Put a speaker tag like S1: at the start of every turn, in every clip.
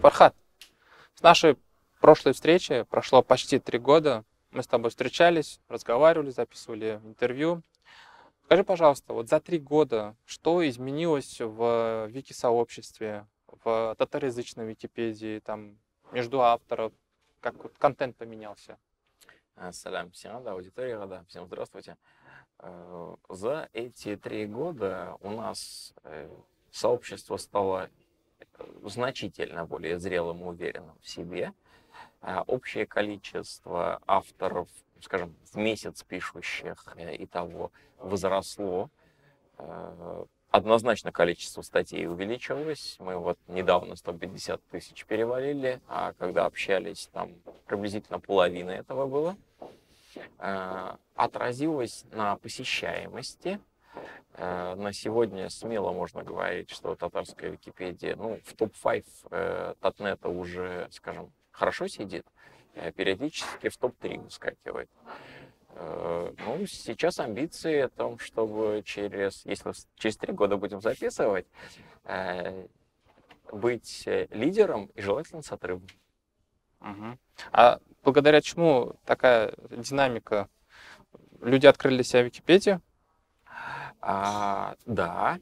S1: Фархат, с нашей прошлой встречи прошло почти 3 года. Мы с тобой встречались, разговаривали, записывали интервью. Скажи, пожалуйста, вот за 3 года что изменилось в вики-сообществе, в татароязычной Википедии, там, между авторов, как вот контент поменялся?
S2: Салям всем, да, аудитория, да, всем здравствуйте. За эти 3 года у нас сообщество стало значительно более зрелым и уверенным в себе. Общее количество авторов, скажем, в месяц пишущих и того возросло. Однозначно количество статей увеличилось. Мы вот недавно 150 тысяч перевалили, а когда общались, там приблизительно половина этого было. Отразилось на посещаемости. На сегодня смело можно говорить, что татарская Википедия, ну, в топ-5 Татнета уже, скажем, хорошо сидит, периодически в топ-3 выскакивает. Ну, сейчас амбиции о том, чтобы если через 3 года будем записывать, быть лидером и желательно с отрывом.
S1: Мгм. А благодаря чему такая динамика? Люди открыли себе Википедию?
S2: Да,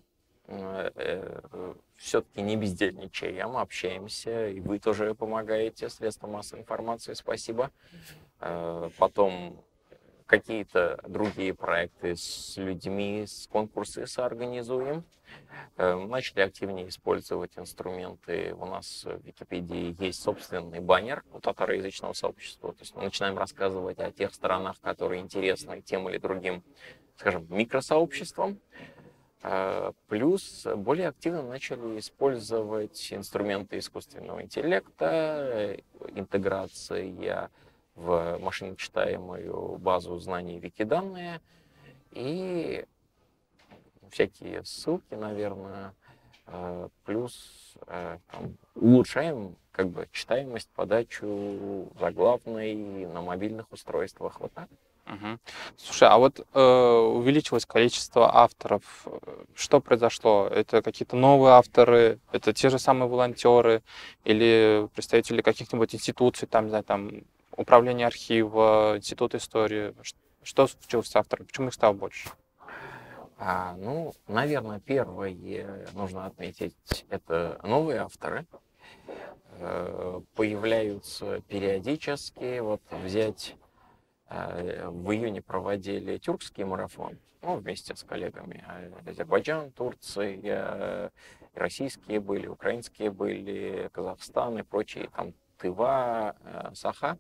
S2: все-таки не бездельничаем, общаемся, и вы тоже помогаете средствам массовой информации, спасибо. Потом какие-то другие проекты с людьми, с конкурсы соорганизуем. Начали активнее использовать инструменты. У нас в Википедии есть собственный баннер у татароязычного сообщества. То есть мы начинаем рассказывать о тех сторонах, которые интересны тем или другим, скажем, микросообществам. Плюс более активно начали использовать инструменты искусственного интеллекта, интеграция в машиночитаемую базу знаний Викиданные и всякие ссылки, наверное. Плюс там, улучшаем как бы читаемость, подачу заглавной на мобильных устройствах. Вот так.
S1: Мгм. Слушай, а вот увеличилось количество авторов. Что произошло? Это какие-то новые авторы, это те же самые волонтеры или представители каких-нибудь институций, там, не знаю, там управление архива, институт истории. Что случилось с авторами? Почему их стало больше?
S2: Ну, наверное, первое нужно отметить, это новые авторы. Появляются периодически. Вот взять в июне проводили тюркский марафон, ну, вместе с коллегами. Азербайджан, Турция, российские были, украинские были, Казахстан и прочие, там Тыва, Саха.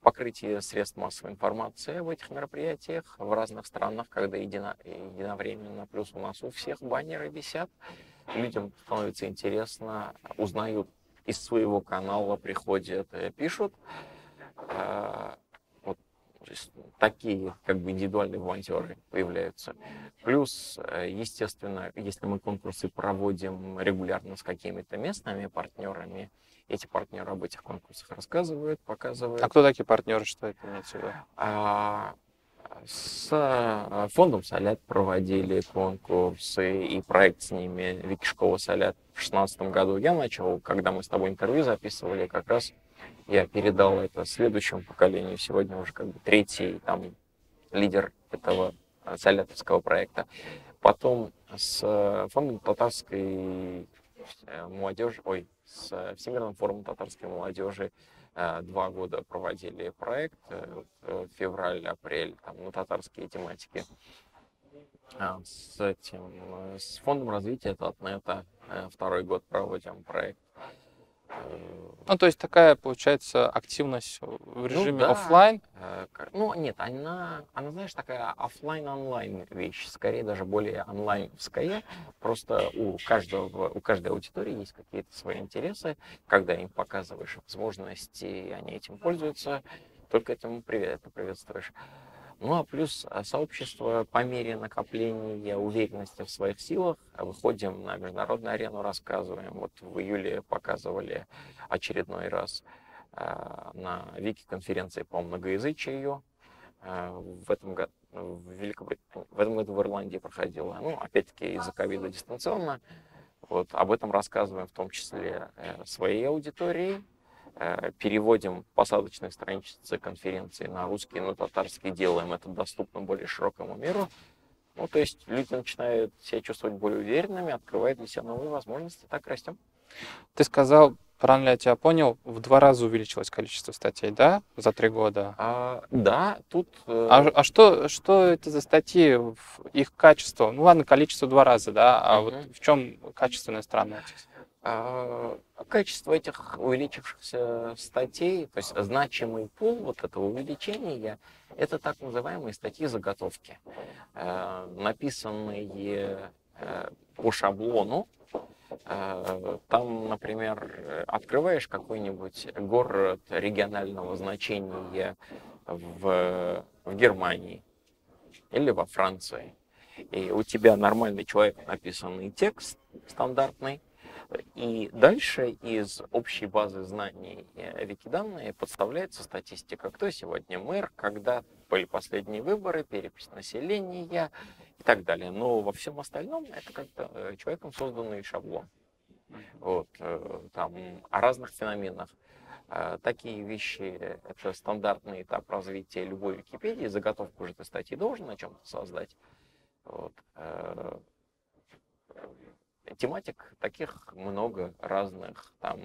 S2: Покрытие средств массовой информации в этих мероприятиях в разных странах, когда единовременно, плюс у нас у всех баннеры висят. Людям становится интересно, узнают из своего канала, приходят, пишут. Вот такие как бы индивидуальные волонтеры появляются. Плюс, естественно, если мы конкурсы проводим регулярно с какими-то местными партнерами, эти партнеры об этих конкурсах рассказывают,
S1: А
S2: показывают.
S1: кто такие партнеры, что это имеется в виду?
S2: С фондом Солят проводили конкурсы и проект с ними Викишкова Солят в 2016 году. Я начал, когда мы с тобой интервью записывали, как раз я передал это следующему поколению. Сегодня уже как бы третий там лидер этого солятовского проекта. Потом с фондом татарской молодежи, с Всемирным форумом татарской молодежи 2 года проводили проект, февраль-апрель, там, на татарские тематики. С фондом развития Татнета 2-й год проводим проект.
S1: Ну, то есть такая, получается, активность в
S2: Ну
S1: режиме
S2: да,
S1: оффлайн.
S2: ну нет, она, знаешь, такая оффлайн-онлайн вещь, скорее даже более онлайновская. Просто у каждой аудитории есть какие-то свои интересы. Когда им показываешь возможности, они этим пользуются, только этому это приветствуешь. Ну а плюс сообщество по мере накопления уверенности в своих силах выходим на международную арену, рассказываем. Вот в июле показывали очередной раз на Вики-конференции по многоязычию. В этом году в Великобритании, в этом году в Ирландии проходила. Ну, опять-таки из-за ковида дистанционно. Вот, об этом рассказываем в том числе своей аудитории, переводим посадочные страницы конференции на русский, на татарский, делаем это доступным более широкому миру. Ну, то есть люди начинают себя чувствовать более уверенными, открывают для себя новые возможности, так растем.
S1: Ты сказал, правильно я тебя понял, в 2 раза увеличилось количество статей, да, за 3 года?
S2: Да, тут...
S1: А что это за статьи, их качество? Ну ладно, количество 2 раза, да, а вот в чем качественная сторона этих?
S2: Качество этих увеличившихся статей, то есть значимый пул вот этого увеличения, это так называемые статьи-заготовки, написанные по шаблону. Там, например, открываешь какой-нибудь город регионального значения в Германии или во Франции, и у тебя нормальный человек написанный текст стандартный, и дальше из общей базы знаний Викиданные подставляется статистика, кто сегодня мэр, когда были последние выборы, перепись населения и так далее. Но во всем остальном это как-то человеком созданный шаблон. Вот, там, о разных феноменах. Такие вещи — это стандартный этап развития любой Википедии. Заготовку уже ты статьи должен на чем-то создать. Вот. Тематик таких много разных, там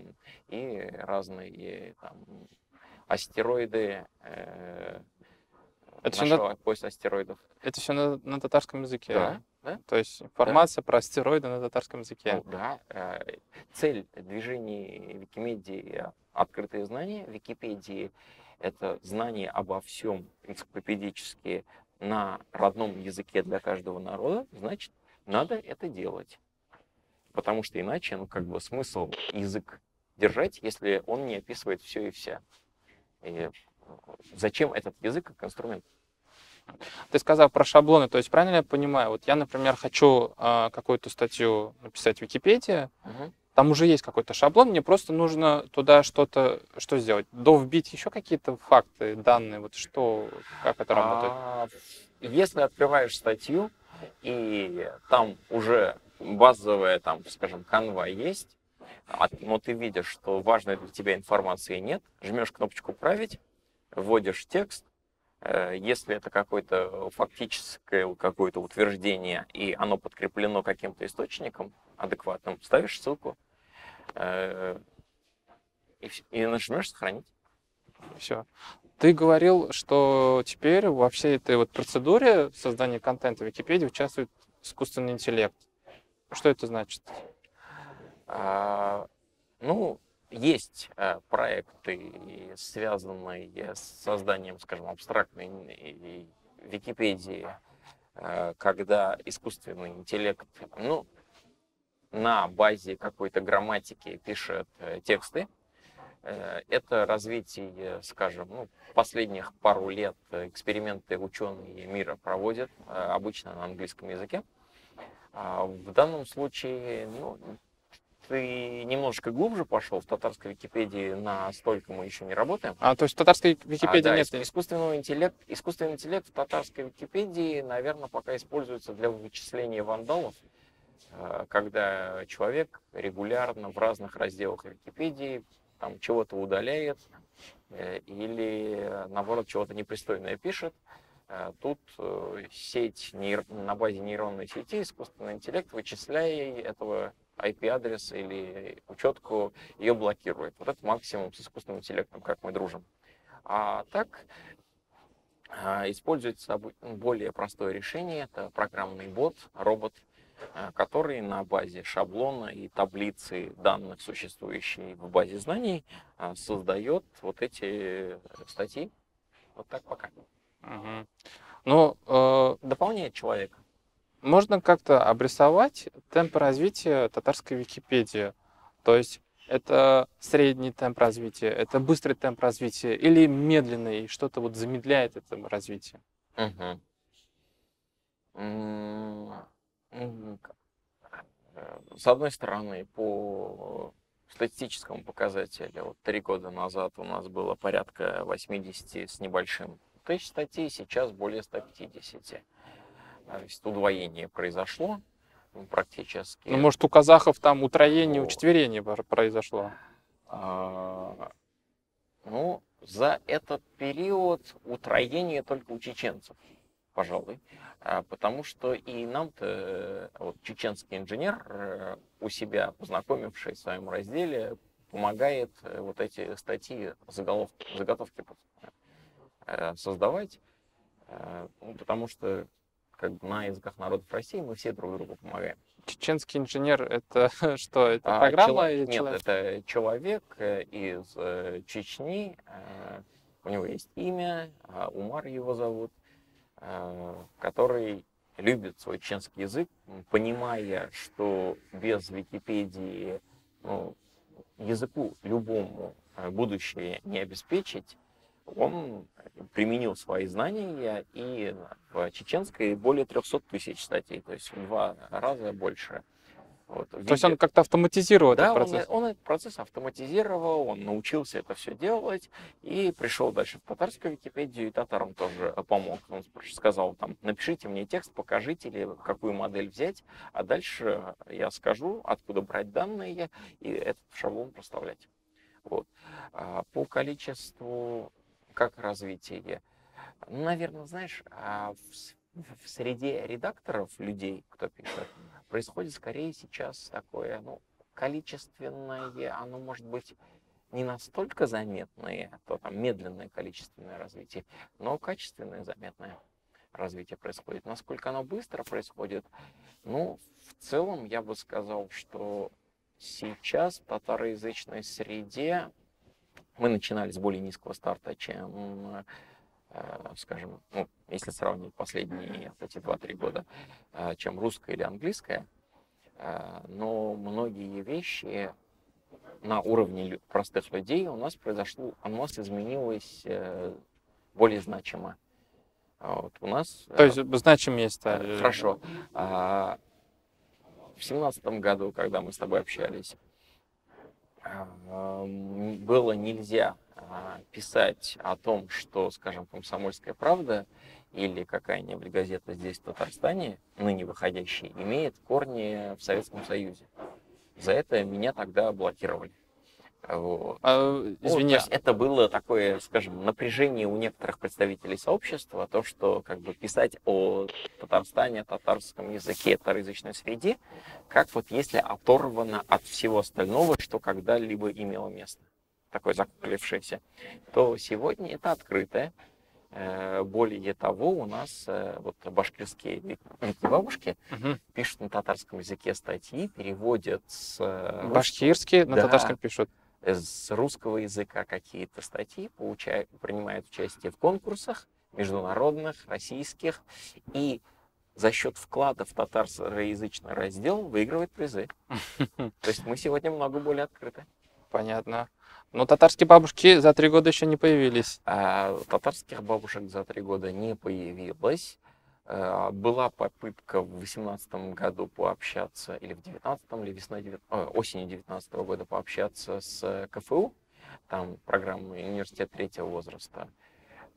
S2: и разные там астероиды, нашего пояса астероидов.
S1: Это все на татарском языке?
S2: Да, да.
S1: То есть информация про астероиды на татарском языке?
S2: Ну, да. Цель движения Викимедии — открытые знания. Википедии — это знание обо всем энциклопедически на родном языке для каждого народа, значит, надо это делать. Потому что иначе, ну, как бы смысл язык держать, если он не описывает все и вся. И зачем этот язык как инструмент?
S1: Ты сказал про шаблоны, то есть правильно я понимаю? Вот я, например, хочу какую-то статью написать в Википедии, там уже есть какой-то шаблон, мне просто нужно туда что сделать? Довбить еще какие-то факты, данные, вот что, как это работает?
S2: Если открываешь статью, и там уже базовая, там, скажем, канва есть, но ты видишь, что важной для тебя информации нет, жмешь кнопочку «Править», вводишь текст, если это какое-то фактическое какое-то утверждение, и оно подкреплено каким-то источником адекватным, ставишь ссылку и нажмешь «Сохранить».
S1: Все. Ты говорил, что теперь во всей этой вот процедуре создания контента в Википедии участвует искусственный интеллект. Что это значит?
S2: Ну, есть проекты, связанные с созданием, скажем, абстрактной Википедии, когда искусственный интеллект, ну, на базе какой-то грамматики пишет тексты. Это развитие, скажем, ну, последних пару лет эксперименты ученые мира проводят, обычно на английском языке. В данном случае, ну, ты немножко глубже пошел, в татарской Википедии настолько мы еще не работаем.
S1: То есть в татарской Википедии
S2: да,
S1: нет?
S2: Искусственный интеллект в татарской Википедии, наверное, пока используется для вычисления вандалов, когда человек регулярно в разных разделах Википедии там чего-то удаляет или, наоборот, чего-то непристойное пишет. Тут сеть на базе нейронной сети, искусственный интеллект, вычисляя этого IP-адрес или учетку, ее блокирует. Вот это максимум с искусственным интеллектом, как мы дружим. А так используется более простое решение, это программный бот, робот, который на базе шаблона и таблицы данных, существующей в базе знаний, создает вот эти статьи. Вот так пока.
S1: Угу. Ну,
S2: дополняет человека.
S1: Можно как-то обрисовать темпы развития татарской Википедии? То есть это средний темп развития, это быстрый темп развития или медленный, что-то вот замедляет это развитие?
S2: С одной стороны, по статистическому показателю, вот 3 года назад у нас было порядка 80 с небольшим тысяч статей, сейчас более 150. То есть удвоение произошло. практически.
S1: Ну, может, у казахов там утроение, учетверение произошло?
S2: Ну, за этот период утроение только у чеченцев, пожалуй. Потому что и нам-то вот, чеченский инженер у себя, познакомившись в своем разделе, помогает вот эти статьи, заготовки создавать. Ну, потому что как бы, на языках народов России мы все друг другу помогаем.
S1: Чеченский инженер — это что? Это программа или
S2: Нет,
S1: человек?
S2: это человек из Чечни. У него есть имя, Умар его зовут, который любит свой чеченский язык, понимая, что без Википедии ну, языку любому будущее не обеспечить. Он применил свои знания, и в чеченской более 300 тысяч статей, то есть в 2 раза больше. Вот,
S1: То есть он как-то автоматизировал
S2: да,
S1: этот процесс?
S2: он этот процесс автоматизировал, он научился это все делать и пришел дальше в татарскую Википедию, и татарам тоже помог. Он сказал, там, напишите мне текст, покажите, или какую модель взять, а дальше я скажу, откуда брать данные, и этот шаблон проставлять. Вот. По количеству, как развитие, ну, наверное, знаешь, в среде редакторов, людей, кто пишет, происходит скорее сейчас такое, ну, количественное, оно может быть не настолько заметное, то там медленное количественное развитие, но качественное заметное развитие происходит. Насколько оно быстро происходит, ну, в целом я бы сказал, что сейчас в татароязычной среде мы начинали с более низкого старта, чем скажем, ну, если сравнивать последние эти 2-3 года, чем русская или английская, но многие вещи на уровне простых людей у нас произошло, у нас изменилось более значимо. Вот у нас...
S1: То есть значимее стали?
S2: Хорошо. В 2017 году, когда мы с тобой общались, было нельзя писать о том, что, скажем, «Комсомольская правда» или какая-нибудь газета здесь, в Татарстане, ныне выходящая, имеет корни в Советском Союзе. За это меня тогда блокировали. Вот.
S1: Извини.
S2: То есть это было такое, скажем, напряжение у некоторых представителей сообщества, то, что как бы писать о Татарстане, о татарском языке, татароязычной среде, как вот если оторвано от всего остального, что когда-либо имело место, такое закуклившееся, то сегодня это открытое. Более того, у нас вот башкирские бабушки пишут на татарском языке статьи, переводят с
S1: башкирские на татарском пишут.
S2: С русского языка какие-то статьи, принимают участие в конкурсах международных, российских, и за счет вклада в татароязычный раздел выигрывает призы. То есть мы сегодня много более открыты.
S1: Понятно. Но татарские бабушки за 3 года еще не появились.
S2: Татарских бабушек за 3 года не появилось. Была попытка в 2018 году пообщаться, или в 2019, или осенью 2019 года пообщаться с КФУ, там программа «Университет третьего возраста».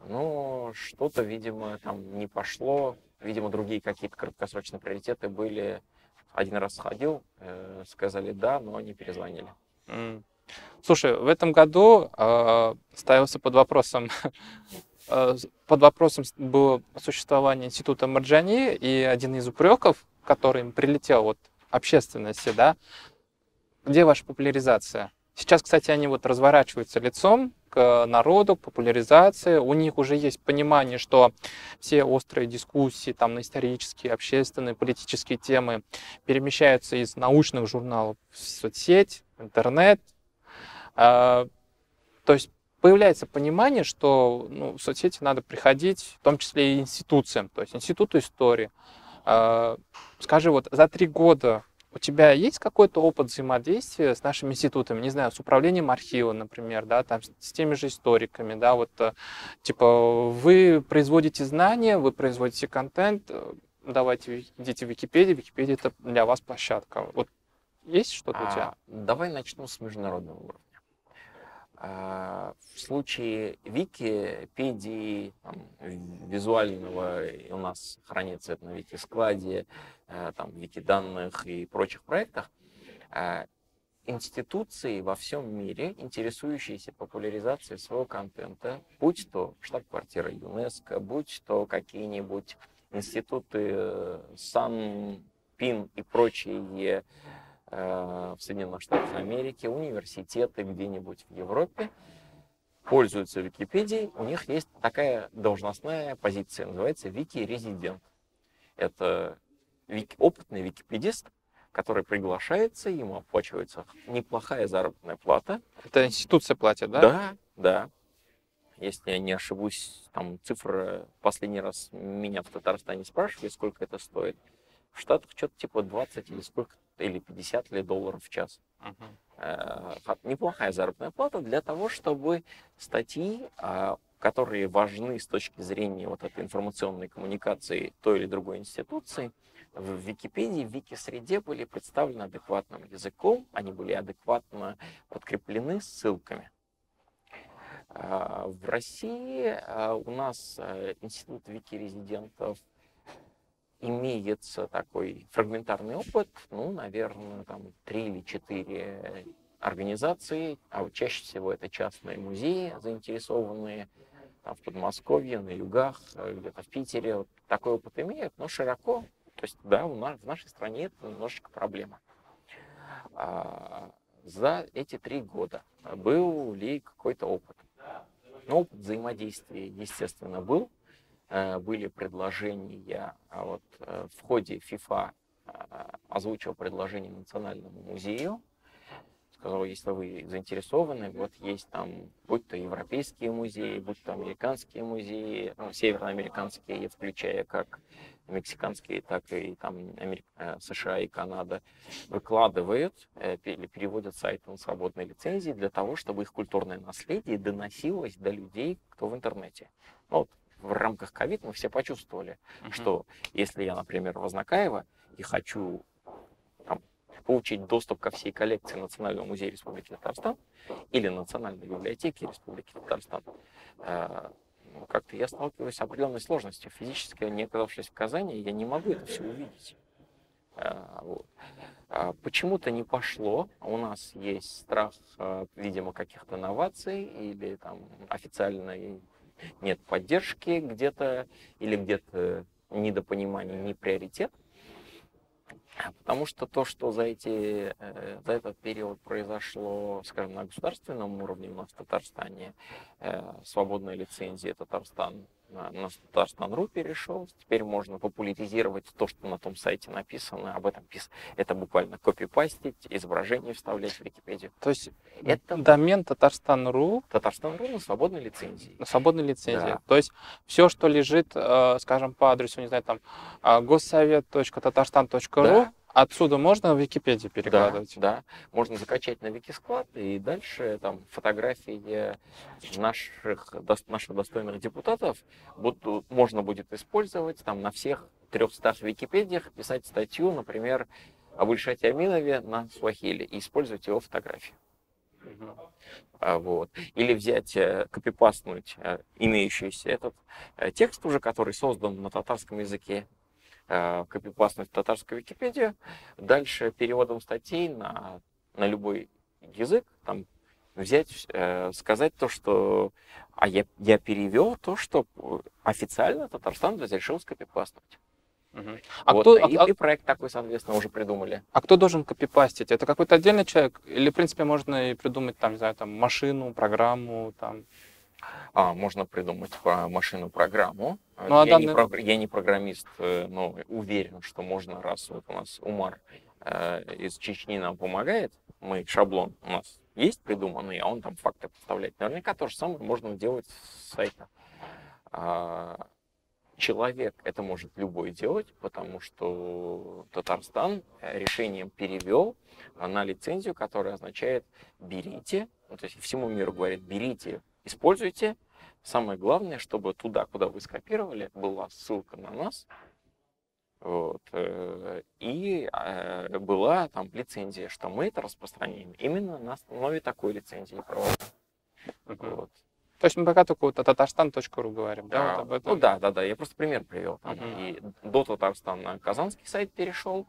S2: Но что-то, видимо, там не пошло. Видимо, другие какие-то краткосрочные приоритеты были. Один раз сходил, сказали да, но не перезвонили.
S1: Слушай, в этом году ставился под вопросом было существование института Марджани, и один из упреков, который им прилетел от общественности, да, где ваша популяризация? Сейчас, кстати, они вот разворачиваются лицом к народу, к популяризации. У них уже есть понимание, что все острые дискуссии там, на исторические, общественные, политические темы перемещаются из научных журналов в соцсеть, в интернет. То есть появляется понимание, что в соцсети надо приходить, в том числе и институциям, то есть институту истории. Скажи, вот за 3 года у тебя есть какой-то опыт взаимодействия с нашими институтами, не знаю, с управлением архива, например, да, там, с теми же историками, да, вот, типа, вы производите знания, вы производите контент, давайте идите в Википедию, Википедия — это для вас площадка. Вот есть что-то у тебя?
S2: Давай начну с международного уровня. В случае Википедии, визуального, у нас хранится это на Вики-складе, там, Викиданных и прочих проектах, институции во всем мире, интересующиеся популяризацией своего контента, будь то штаб-квартира ЮНЕСКО, будь то какие-нибудь институты САН, ПИН и прочие в Соединенных Штатах Америки, университеты где-нибудь в Европе, пользуются Википедией, у них есть такая должностная позиция, называется вики-резидент. Это опытный википедист, который приглашается, ему оплачивается неплохая заработная плата.
S1: Это институция платит, да?
S2: Да, да. Если я не ошибусь, там цифра, последний раз меня в Татарстане спрашивали, сколько это стоит. В Штатах что-то типа 20 или сколько, или 50 ли долларов в час. Неплохая заработная плата для того, чтобы статьи, которые важны с точки зрения вот этой информационной коммуникации той или другой институции, в Википедии, в вики-среде были представлены адекватным языком, они были адекватно подкреплены ссылками. В России у нас институт вики-резидентов имеется такой фрагментарный опыт, ну, наверное, там 3 или 4 организации, а вот чаще всего это частные музеи, заинтересованные там, в Подмосковье, на югах, где-то в Питере. Вот такой опыт имеют, но широко. То есть, да, в нашей стране это немножечко проблема. За эти 3 года был ли какой-то опыт? Ну, опыт взаимодействия, естественно, был. Были предложения, вот в ходе ФИФА озвучил предложение Национальному музею, сказал, если вы заинтересованы, вот есть там, будь то европейские музеи, будь то американские музеи, ну, североамериканские, включая как мексиканские, так и там США и Канада, выкладывают или переводят сайты на свободной лицензии для того, чтобы их культурное наследие доносилось до людей, кто в интернете. Ну, вот, в рамках ковид мы все почувствовали, что если я, например, Вознакаева и хочу там, получить доступ ко всей коллекции Национального музея Республики Татарстан или Национальной библиотеки Республики Татарстан, как-то я сталкиваюсь с определенной сложностью. Физически, не оказавшись в Казани, я не могу это все увидеть. Вот. Почему-то не пошло. У нас есть страх, видимо, каких-то новаций или там официальной нет поддержки где-то или где-то недопонимание, не приоритет. Потому что то, что за этот период произошло, скажем, на государственном уровне у нас в Татарстане, свободная лицензия Татарстан на Татарстан.ру перешел. Теперь можно популяризировать то, что на том сайте написано, об этом это буквально копипастить, изображение вставлять в Википедию.
S1: То есть
S2: это
S1: домен Татарстан.ру
S2: на свободной лицензии.
S1: На свободной лицензии.
S2: Да.
S1: То есть все, что лежит, скажем, по адресу, не знаю, там госсовет.татарстан.ру,
S2: Да.
S1: отсюда можно в Википедию перекладывать?
S2: Да, можно закачать на Викисклад, и дальше там фотографии наших достойных депутатов можно будет использовать там на всех 300 Википедиях, писать статью, например, об Ильшате Аминове на суахили и использовать его фотографии. Вот. Или взять, копипастнуть имеющийся этот текст уже, который создан на татарском языке, копипастнуть в татарскую Википедию, дальше переводом статей на любой язык, там, взять, сказать то, что я перевел то, что официально Татарстан разрешил скопипастнуть. И проект такой, соответственно, уже придумали.
S1: А кто должен копипастить? Это какой-то отдельный человек? Или, в принципе, можно и придумать, там, не знаю, там, машину, программу, там...
S2: Можно придумать машину-программу.
S1: Ну,
S2: я не программист, но уверен, что можно, раз вот у нас Умар из Чечни нам помогает, шаблон у нас есть придуманный, а он там факты подставляет. Наверняка то же самое можно делать с сайта. Человек это может любой делать, потому что Татарстан решением перевел на лицензию, которая означает берите, то есть всему миру говорит, берите, используйте. Самое главное, чтобы туда, куда вы скопировали, была ссылка на нас, вот, и была там лицензия, что мы это распространяем именно на основе такой лицензии. Вот.
S1: То есть мы пока только вот о Татарстан.ру говорим, да, вот об этом?
S2: Ну да, я просто пример привел. Там,
S1: Мгм.
S2: и до Татарстана казанский сайт перешел.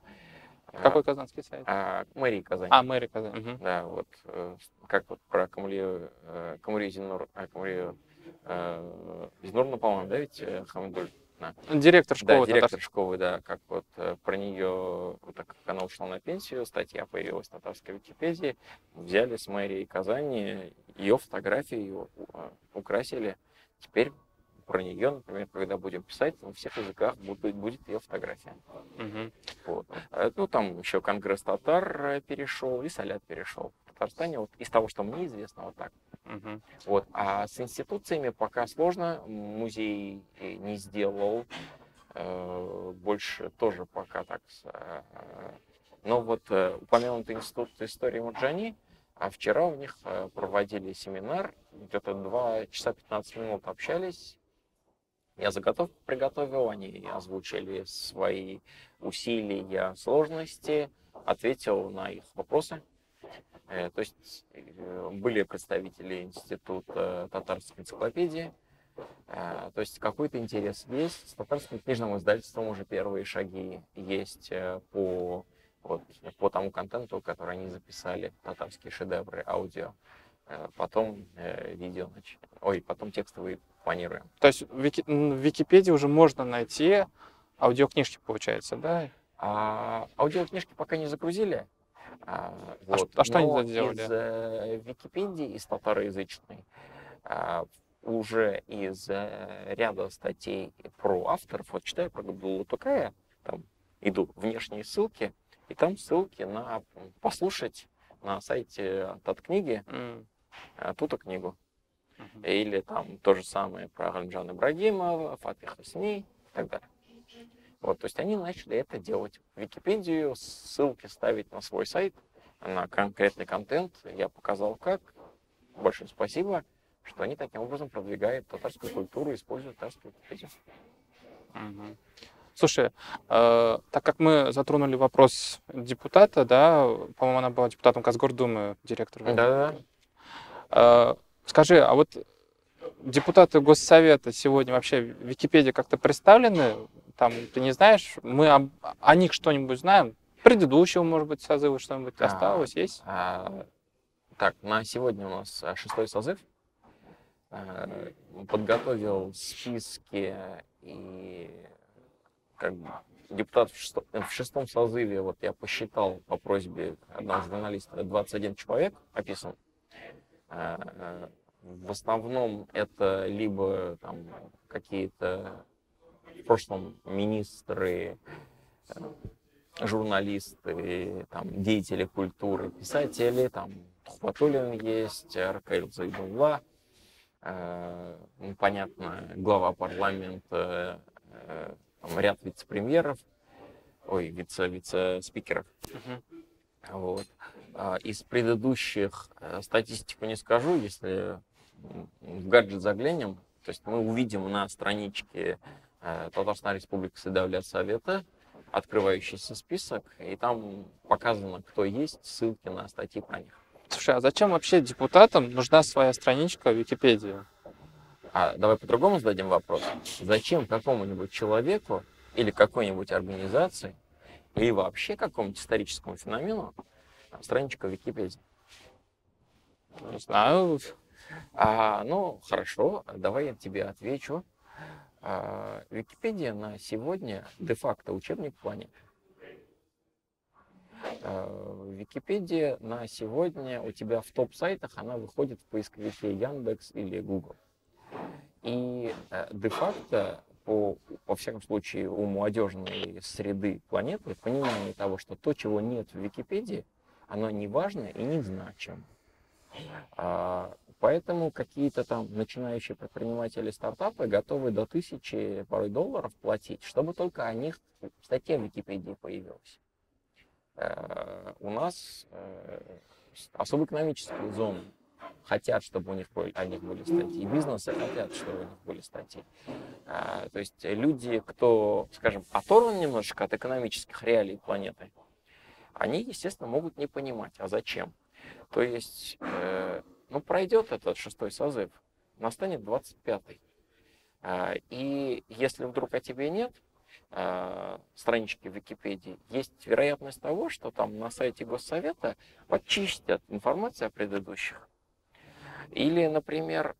S1: Какой казанский сайт?
S2: К мэрии Казани.
S1: Мэрия Казань. Мгм.
S2: Да, вот как вот про Камрию Зинурну, по-моему, да, ведь Хамидуль? Да.
S1: Директор
S2: Да,
S1: школы
S2: директор школы, да, как вот про нее, вот так как она ушла на пенсию, статья появилась в татарской Википедии, взяли с мэрии Казани ее фотографии, ее украсили. Теперь про нее, например, когда будем писать, на всех языках будет ее фотография.
S1: Мгм.
S2: Вот. Ну, там еще Конгресс татар перешел, и Салят перешел. В Татарстане, вот из того, что мне известно, вот так.
S1: Мгм.
S2: Вот. А с институциями пока сложно, музей не сделал, больше тоже пока так. Но вот упомянутый институт истории Мурджани, а вчера у них проводили семинар, где-то 2 часа 15 минут общались. Я заготовку приготовил, они озвучили свои усилия, сложности, ответил на их вопросы. То есть были представители Института татарской энциклопедии, то есть какой-то интерес есть. С татарским книжным издательством уже первые шаги есть по тому контенту, который они записали, татарские шедевры, аудио. Потом видео, потом текстовые планируем.
S1: То есть в Википедии уже можно найти аудиокнижки, получается, да?
S2: Аудиокнижки пока не загрузили.
S1: А что они
S2: Но
S1: сделали?
S2: из Википедии, из татароязычной, уже из ряда статей про авторов, вот читаю про Габдуллу Тукая, там идут внешние ссылки, и там ссылки на послушать на сайте Таткниги ту-то книгу. Или там то же самое про Галимджана Ибрагимова, Фатиха Хасни и так далее. Вот, то есть они начали это делать. В Википедию ссылки ставить на свой сайт, на конкретный контент. Я показал как. Большое спасибо, что они таким образом продвигают татарскую культуру, используют татарскую Википедию.
S1: Слушай, так как мы затронули вопрос депутата, да, по-моему, она была депутатом Казгордумы, директором.
S2: Да.
S1: Скажи, а вот депутаты Госсовета сегодня вообще в Википедии как-то представлены? Там, ты не знаешь, мы о них что-нибудь знаем? Предыдущего, может быть, созыва что-нибудь осталось, есть?
S2: Так, на сегодня у нас 6-й созыв. Подготовил списки и как бы депутат в 6-м созыве, вот я посчитал по просьбе одного журналиста, 21 человек описан. В основном это либо там какие-то в прошлом министры, журналисты, там, деятели культуры, писатели, там Тухватуллин есть, Ракаил Зайдулла, понятно, глава парламента, там, ряд вице-премьеров, вице-спикеров. Вот. Из предыдущих статистику не скажу, если в гаджет заглянем, то есть мы увидим на страничке Татарстан Республика Совета открывающийся список, и там показано, кто есть, ссылки на статьи про них.
S1: Слушай, а зачем вообще депутатам нужна своя страничка в Википедии?
S2: Давай по-другому зададим вопрос. Зачем какому-нибудь человеку или какой-нибудь организации или вообще какому-нибудь историческому феномену страничка в Википедии?
S1: Не знаю.
S2: Ну, хорошо, давай я тебе отвечу. Википедия на сегодня де-факто учебник планеты. Википедия на сегодня у тебя в топ-сайтах, она выходит в поисковике Яндекс или Google. И де-факто, во всяком случае, у молодежной среды планеты, понимание того, что то, чего нет в Википедии, оно не важно и не значимо. Поэтому какие-то там начинающие предприниматели, стартапы готовы до 1000, порой долларов платить, чтобы только о них статья в Википедии появилась. У нас особо экономические зоны хотят, чтобы о них были статьи. Бизнесы хотят, чтобы у них были статьи. То есть люди, кто, скажем, оторван немножечко от экономических реалий планеты, они, естественно, могут не понимать, а зачем. То есть, пройдет этот 6-й созыв, настанет 25-й. И если вдруг о тебе нет странички в Википедии, есть вероятность того, что там на сайте Госсовета подчистят информацию о предыдущих. Или, например,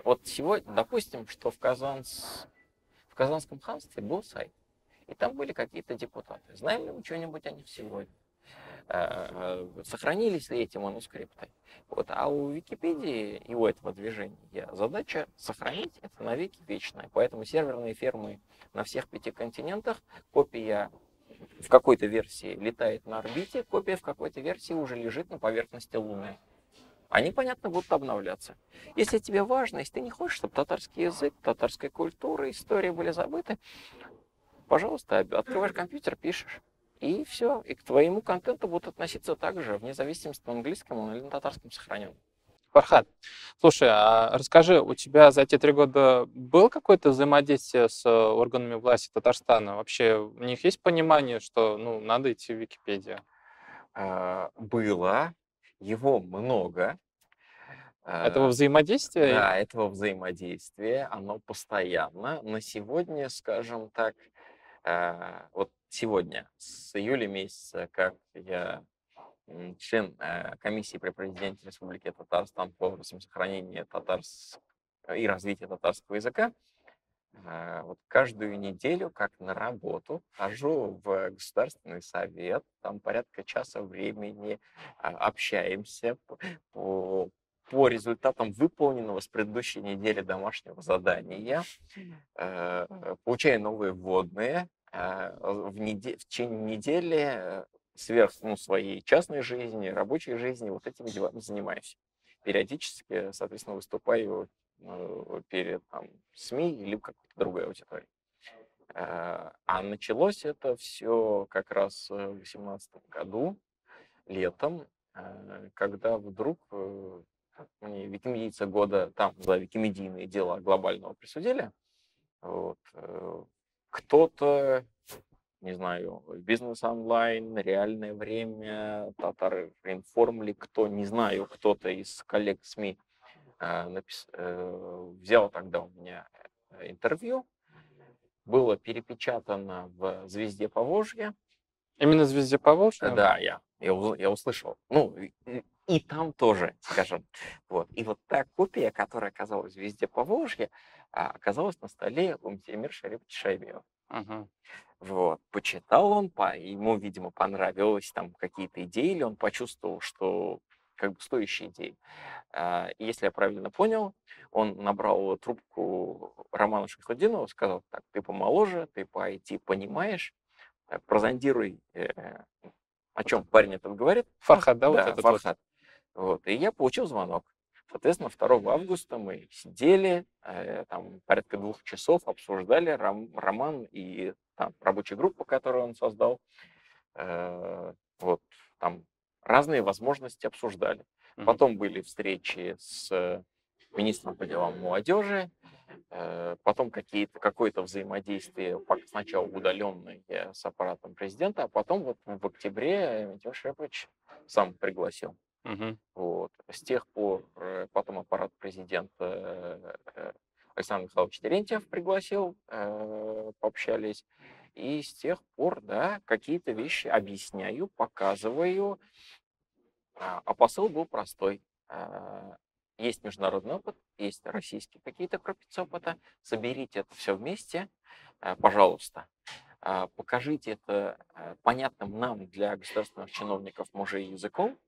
S2: вот сегодня, допустим, что в Казанском ханстве был сайт, и там были какие-то депутаты. Знаем ли мы что-нибудь о них сегодня? Сохранились ли эти манускрипты? Вот. А у Википедии и у этого движения задача сохранить это навеки вечное. Поэтому серверные фермы на всех 5 континентах, копия в какой-то версии летает на орбите, копия в какой-то версии уже лежит на поверхности Луны. Они, понятно, будут обновляться. Если тебе важно, если ты не хочешь, чтобы татарский язык, татарская культура, история были забыты, пожалуйста, открываешь компьютер, пишешь. И все. И к твоему контенту будут относиться так же, вне зависимости, на английском он или на татарском сохранен.
S1: Фархад, слушай, а расскажи, у тебя за эти 3 года было какое-то взаимодействие с органами власти Татарстана? Вообще, у них есть понимание, что надо идти в Википедию?
S2: Было, его много.
S1: Этого взаимодействия?
S2: Да, этого взаимодействия, оно постоянно. На сегодня, скажем так, вот сегодня, с июля месяца, как я член комиссии при президенте Республики Татарстан по вопросам сохранения и развития татарского языка, вот каждую неделю, как на работу, хожу в Государственный совет, там порядка часа времени общаемся по результатам выполненного с предыдущей недели домашнего задания, получаю новые вводные, в течение недели сверх своей частной жизни, рабочей жизни, вот этими делами занимаюсь. Периодически, соответственно, выступаю перед СМИ или какой-то другой аудиторией. А началось это все как раз в 2018 году, летом, когда вдруг мне викимедийца года там за викимедийные дела глобального присудили. Вот. Кто-то, не знаю, бизнес онлайн, реальное время, Татар Информ ли, кто, не знаю, кто-то из коллег СМИ взял тогда у меня интервью, было перепечатано в «Звезде Поволжья».
S1: Именно «Звезде Поволжья»?
S2: Да, я услышал. Ну, и там тоже, скажем. Вот. И вот та копия, которая оказалась в «Звезде Поволжья», оказалась на столе у Мтимира Шариповича Шайбиева.
S1: Угу.
S2: Вот. Почитал он, ему, видимо, понравилось там какие-то идеи, или он почувствовал, что как бы стоящие идеи. И если я правильно понял, он набрал трубку Романа Шахлудинова, сказал: так, ты помоложе, ты по IT понимаешь, прозондируй, о чем парень этот говорит.
S1: Фархад, да, вот
S2: Да,
S1: этот вот?
S2: Фархад. Вот. И я получил звонок. Соответственно, 2 августа мы сидели, там порядка 2 часов обсуждали роман и там рабочую группу, которую он создал. Вот там разные возможности обсуждали. Потом были встречи с министром по делам молодежи, потом какое-то взаимодействие, сначала удаленное с аппаратом президента, а потом вот в октябре Митя Шепович сам пригласил. Вот. С тех пор потом аппарат президента Александр Михайлович Терентьев пригласил, пообщались. И с тех пор, да, какие-то вещи объясняю, показываю. А посыл был простой. Есть международный опыт, есть российские какие-то крупицы опыта. Соберите это все вместе, пожалуйста. Покажите это понятным нам, для государственных чиновников, мужей языком,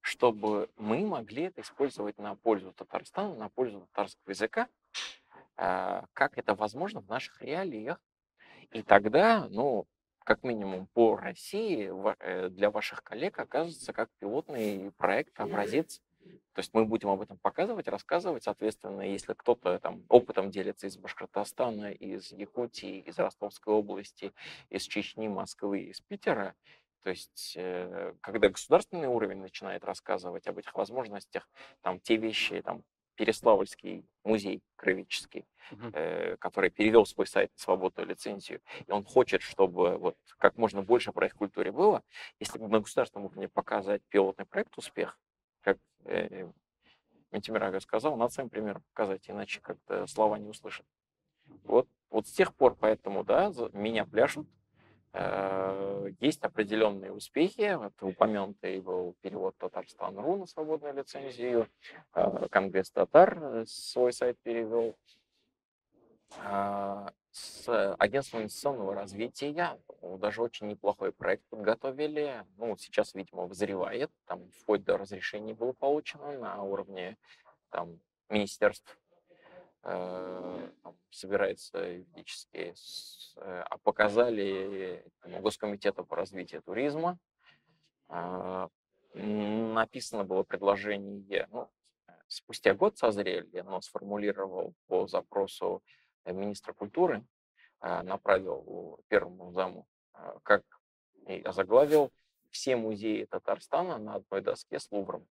S2: чтобы мы могли это использовать на пользу Татарстана, на пользу татарского языка, как это возможно в наших реалиях. И тогда, как минимум по России, для ваших коллег оказывается как пилотный проект, образец. То есть мы будем об этом показывать, рассказывать. Соответственно, если кто-то там опытом делится из Башкортостана, из Якутии, из Ростовской области, из Чечни, Москвы, из Питера, то есть когда государственный уровень начинает рассказывать об этих возможностях, там те вещи, там Переславльский музей краеведческий, который перевел свой сайт на свободную лицензию, и он хочет, чтобы вот как можно больше про их культуре было. Если бы на государственном уровне показать пилотный проект успех, как Митимир сказал, надо своим примером показать, иначе как-то слова не услышат. Вот с тех пор, поэтому, да, меня пляшут, есть определенные успехи. Вот упомянутый был перевод Татарстан.ру на свободную лицензию, Конгресс Татар свой сайт перевел. С агентством инвестиционного развития даже очень неплохой проект подготовили. Ну, сейчас, видимо, вызревает. Там вплоть до разрешений было получено на уровне там, министерств. Там, собирается юридически. Показали Госкомитету по развитию туризма. Написано было предложение, ну, спустя год созрели, но сформулировал по запросу министра культуры, направил первому заму, как и озаглавил все музеи Татарстана на одной доске с Лувром.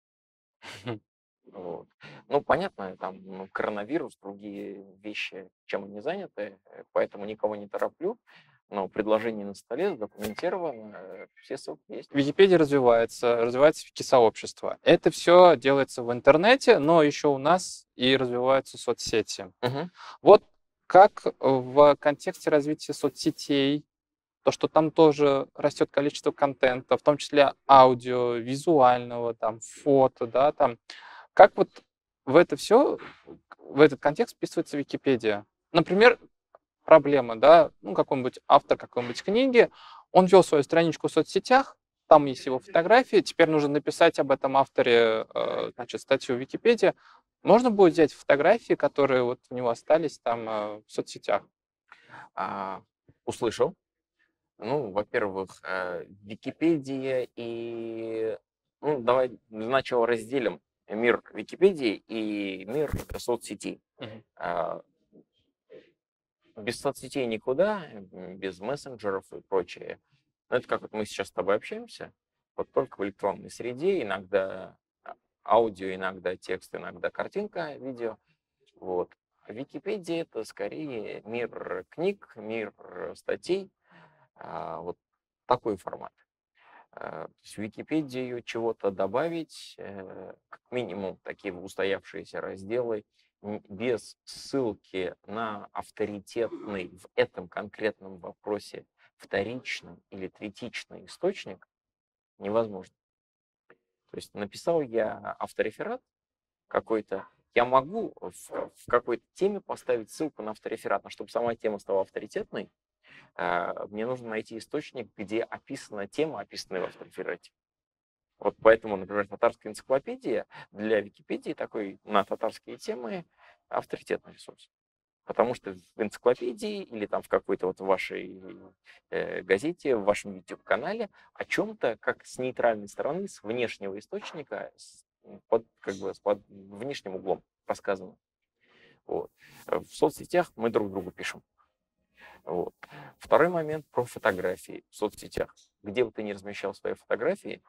S2: Вот. Ну, понятно, там коронавирус, другие вещи, чем они заняты, поэтому никого не тороплю. Но предложение на столе задокументировано, все ссылки есть.
S1: Википедия развивается вики-сообщество. Это все делается в интернете, но еще у нас и развиваются соцсети. Вот как в контексте развития соцсетей, то, что там тоже растет количество контента, в том числе аудио, визуального, там, фото, да, там, как вот в этот контекст вписывается Википедия? Например, проблема, да, ну, какой-нибудь автор какой-нибудь книги, он вел свою страничку в соцсетях, там есть его фотографии, теперь нужно написать об этом авторе, значит, статью в Википедии. Можно будет взять фотографии, которые вот у него остались там в соцсетях?
S2: Услышал. Ну, во-первых, Википедия и... Ну, давай для начала разделим мир Википедии и мир соцсетей. Без соцсетей никуда, без мессенджеров и прочее. Но это как вот мы сейчас с тобой общаемся, вот только в электронной среде, иногда аудио, иногда текст, иногда картинка, видео. Вот. Википедия — это скорее мир книг, мир статей, вот такой формат. То есть в Википедию чего-то добавить, как минимум такие устоявшиеся разделы, без ссылки на авторитетный в этом конкретном вопросе вторичный или третичный источник невозможно. То есть написал я автореферат какой-то, я могу в какой-то теме поставить ссылку на автореферат, но чтобы сама тема стала авторитетной, мне нужно найти источник, где описана тема, описанная в автореферате. Вот поэтому, например, татарская энциклопедия для Википедии такой на татарские темы авторитетный ресурс. Потому что в энциклопедии или там в какой-то вот вашей газете, в вашем YouTube-канале о чем-то, как с нейтральной стороны, с внешнего источника, под внешним углом рассказано. Вот. В соцсетях мы друг другу пишем. Вот. Второй момент про фотографии в соцсетях. Где бы ты ни размещал свои фотографии,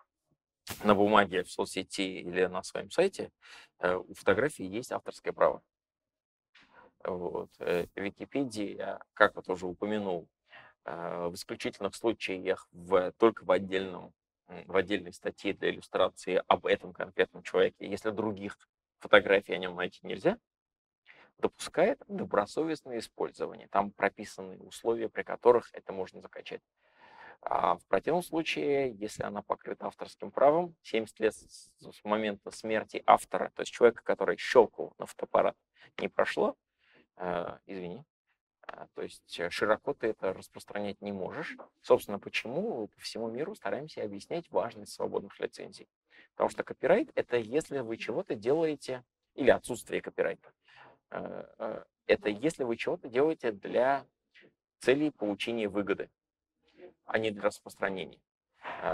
S2: на бумаге, в соцсети или на своем сайте, у фотографии есть авторское право. Вот. Википедия, как я тоже упомянул, в исключительных случаях только в отдельной статье для иллюстрации об этом конкретном человеке, если других фотографий о нем найти нельзя, допускает добросовестное использование. Там прописаны условия, при которых это можно закачать. А в противном случае, если она покрыта авторским правом, 70 лет с момента смерти автора, то есть человека, который щелкал на фотоаппарат, не прошло, извини, то есть широко ты это распространять не можешь. Собственно, почему по всему миру стараемся объяснять важность свободных лицензий. Потому что копирайт — это если вы чего-то делаете, или отсутствие копирайта, это если вы чего-то делаете для целей получения выгоды, а не для распространения.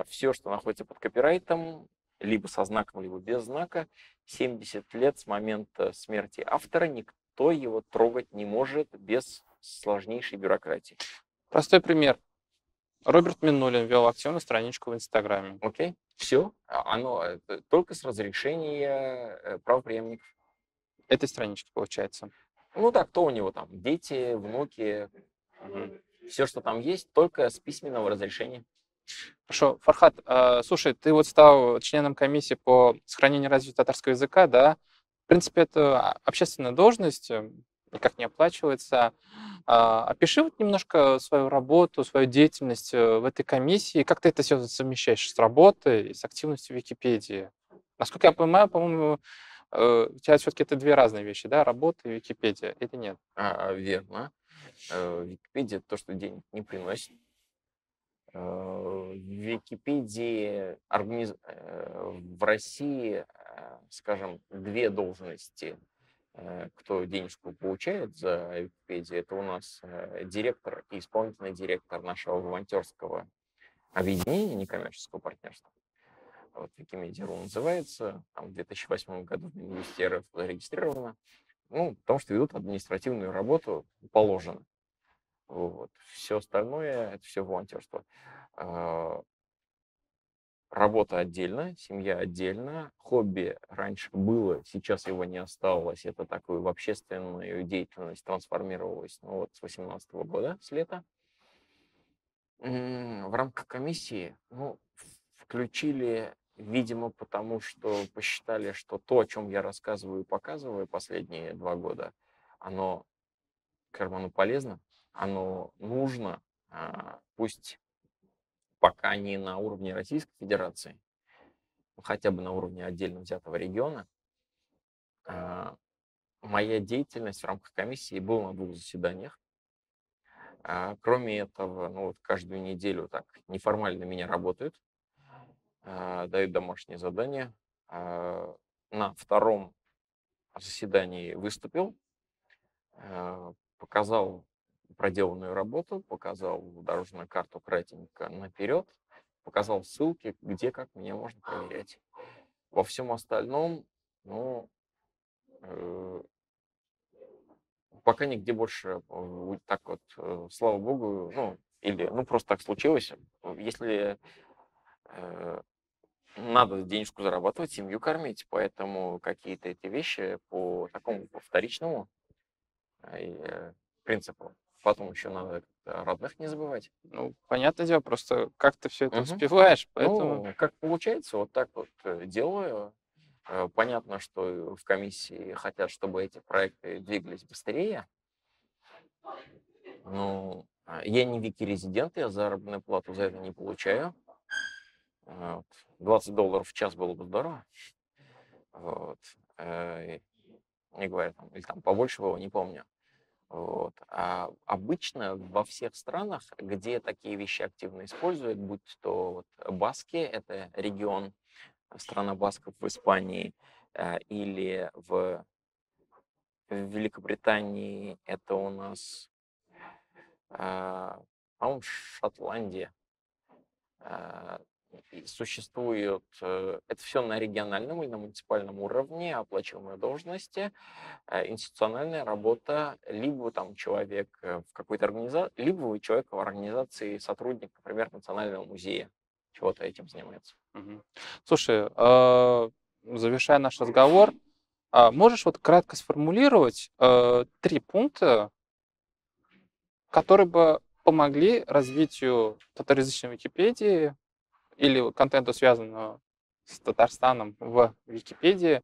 S2: Все, что находится под копирайтом, либо со знаком, либо без знака, 70 лет с момента смерти автора никто его трогать не может без сложнейшей бюрократии.
S1: Простой пример. Роберт Миннулин вел активную страничку в Инстаграме.
S2: Окей, все. Оно только с разрешения правопреемников.
S1: Этой странички, получается.
S2: Ну да, кто у него там? Дети, внуки. Все, что там есть, только с письменного разрешения.
S1: Хорошо. Фархад, слушай, ты вот стал членом комиссии по сохранению и развитию татарского языка, да? В принципе, это общественная должность, никак не оплачивается. Опиши вот немножко свою работу, свою деятельность в этой комиссии. Как ты это все совмещаешь с работой и с активностью в Википедии? Насколько я понимаю, по-моему, у тебя все-таки это две разные вещи, да? Работа и Википедия, или нет?
S2: Верно. Википедия то, что денег не приносит. В Википедии в России, скажем, две должности, кто денежку получает за Википедию. Это у нас директор и исполнительный директор нашего волонтерского объединения некоммерческого партнерства. Вот Викимедиа.ру называется. Там в 2008 году в Минюсте РФ зарегистрировано. Ну, потому что ведут административную работу положено. Вот. Все остальное это все волонтерство. Работа отдельно, семья отдельно, хобби раньше было, сейчас его не осталось. Это такую в общественную деятельность трансформировалось, ну, вот с 2018 года, с лета. В рамках комиссии, ну, включили, видимо, потому что посчитали, что то, о чем я рассказываю и показываю последние 2 года, оно, скажем, оно полезно, оно нужно, пусть пока не на уровне Российской Федерации, хотя бы на уровне отдельно взятого региона. Моя деятельность в рамках комиссии была на 2 заседаниях. Кроме этого, ну вот каждую неделю так неформально меня работают, дают домашние задания. На 2-м заседании выступил, показал проделанную работу, показал дорожную карту кратенько наперед, показал ссылки, где как меня можно проверять. Во всем остальном, ну, пока нигде больше так вот, слава богу, ну, или, ну, просто так случилось. Если надо денежку зарабатывать, семью кормить, поэтому какие-то эти вещи по такому по вторичному принципу. Потом еще надо родных не забывать.
S1: Ну, понятное дело, просто как ты все это
S2: Мгм.
S1: успеваешь, поэтому...
S2: Ну, как получается, вот так вот делаю. Понятно, что в комиссии хотят, чтобы эти проекты двигались быстрее. Ну, я не вики-резидент, я заработную плату за это не получаю. Вот. $20 в час было бы здорово. Вот. Не говоря там, или там побольше его, не помню. Вот. А обычно во всех странах, где такие вещи активно используют, будь то вот Баски, это регион, страна Басков в Испании, или в Великобритании, это у нас, по-моему, Шотландия. И существует, это все на региональном или на муниципальном уровне, оплачиваемые должности, институциональная работа, либо там человек в какой-то организации, либо вы человек в организации, сотрудник, например, Национального музея, чего-то этим занимается.
S1: Мгм. Слушай, завершая наш разговор, можешь вот кратко сформулировать 3 пункта, которые бы помогли развитию татароязычной Википедии или контенту, связанного с Татарстаном в Википедии?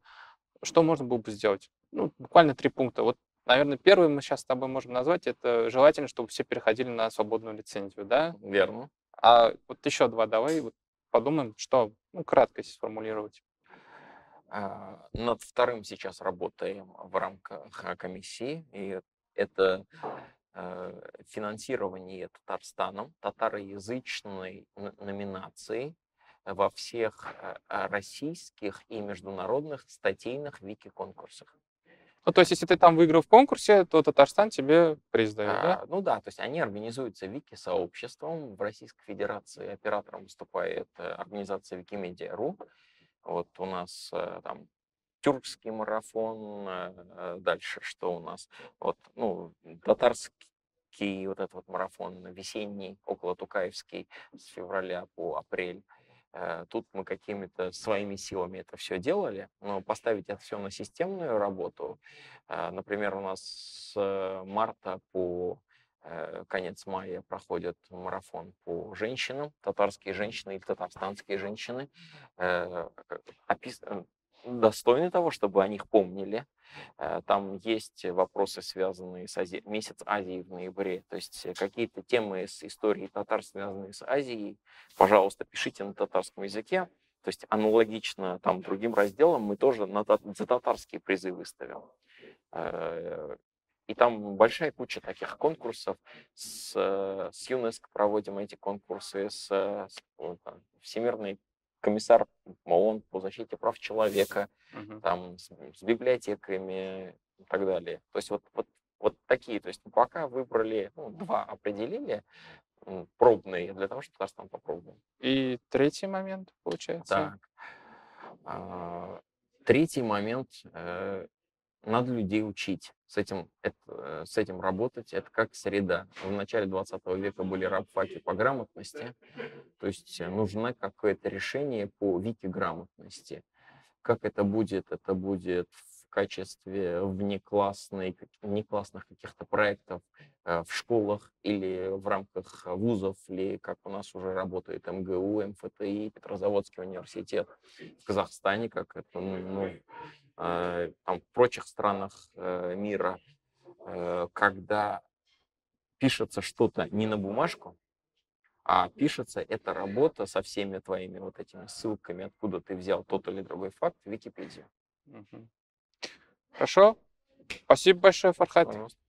S1: Что можно было бы сделать? Ну, буквально 3 пункта. Вот, наверное, первый мы сейчас с тобой можем назвать. Это желательно, чтобы все переходили на свободную лицензию, да?
S2: Верно.
S1: А вот еще 2 давай вот подумаем, что, ну, кратко если сформулировать.
S2: Над вторым сейчас работаем в рамках комиссии, и это финансирование Татарстаном татароязычной номинации во всех российских и международных статейных вики-конкурсах.
S1: Ну, то есть, если ты там выиграл в конкурсе, то Татарстан тебе приз дает, да?
S2: Ну да, то есть они организуются вики-сообществом. В Российской Федерации оператором выступает организация Викимедиа.ру. Вот у нас там тюркский марафон, дальше что у нас? Вот, ну, татарский вот этот вот марафон весенний, около Тукаевский, с февраля по апрель. Тут мы какими-то своими силами это все делали, но поставить это все на системную работу, например, у нас с марта по конец мая проходит марафон по женщинам, татарские женщины или татарстанские женщины. достойны того, чтобы о них помнили. Там есть вопросы, связанные с месяц Азии в ноябре. То есть какие-то темы с историей татар, связанные с Азией, пожалуйста, пишите на татарском языке. То есть аналогично там другим разделам мы тоже за татарские призы выставим. И там большая куча таких конкурсов. С ЮНЕСКО проводим эти конкурсы, Всемирный комиссар ООН по защите прав человека,
S1: Мгм.
S2: там, с библиотеками и так далее. То есть вот такие. То есть пока выбрали, ну, 2 определили пробные для того, чтобы Татарстан попробовал.
S1: И третий момент, получается.
S2: Так. Третий момент. Надо людей учить. С этим работать. Это как среда. В начале 20 века были рабфаки по грамотности. То есть нужно какое-то решение по вики-грамотности. Как это будет? Это будет в качестве внеклассных каких-то проектов в школах или в рамках вузов, или как у нас уже работает МГУ, МФТИ, Петрозаводский университет в Казахстане, как это там, в прочих странах мира, когда пишется что-то не на бумажку, а пишется эта работа со всеми твоими вот этими ссылками, откуда ты взял тот или другой факт в Википедию.
S1: Мгм. Хорошо. Спасибо большое, Фархат.
S2: Пожалуйста.